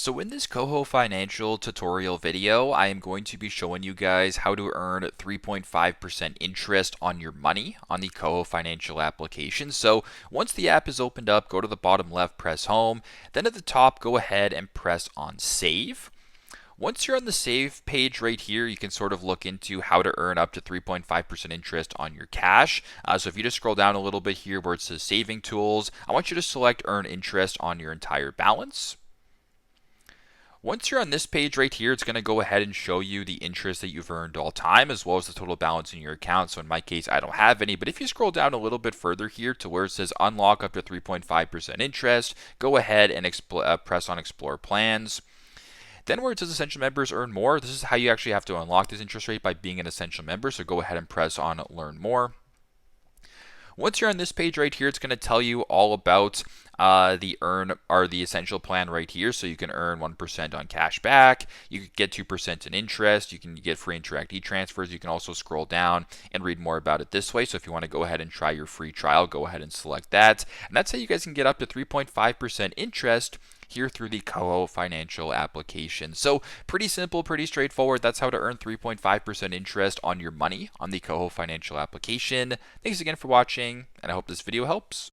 So in this KOHO Financial tutorial video, I am going to be showing you guys how to earn 3.5% interest on your money on the KOHO Financial application. So once the app is opened up, go to the bottom left, press home. Then at the top, go ahead and press on save. Once you're on the save page right here, you can sort of look into how to earn up to 3.5% interest on your cash. So if you just scroll down a little bit here where it says saving tools, I want you to select earn interest on your entire balance. Once you're on this page right here, it's going to go ahead and show you the interest that you've earned all time, as well as the total balance in your account. So in my case, I don't have any, but if you scroll down a little bit further here to where it says unlock up to 3.5% interest, go ahead and press on explore plans. Then where it says essential members earn more, this is how you actually have to unlock this interest rate by being an essential member. So go ahead and press on learn more. Once you're on this page right here, it's going to tell you all about the essential plan right here. So you can earn 1% on cash back. You can get 2% in interest. You can get free Interact e-transfers. You can also scroll down and read more about it this way. So if you want to go ahead and try your free trial, go ahead and select that. And that's how you guys can get up to 3.5% interest here through the KOHO Financial application. So pretty simple, pretty straightforward. That's how to earn 3.5% interest on your money on the KOHO Financial application. Thanks again for watching, and I hope this video helps.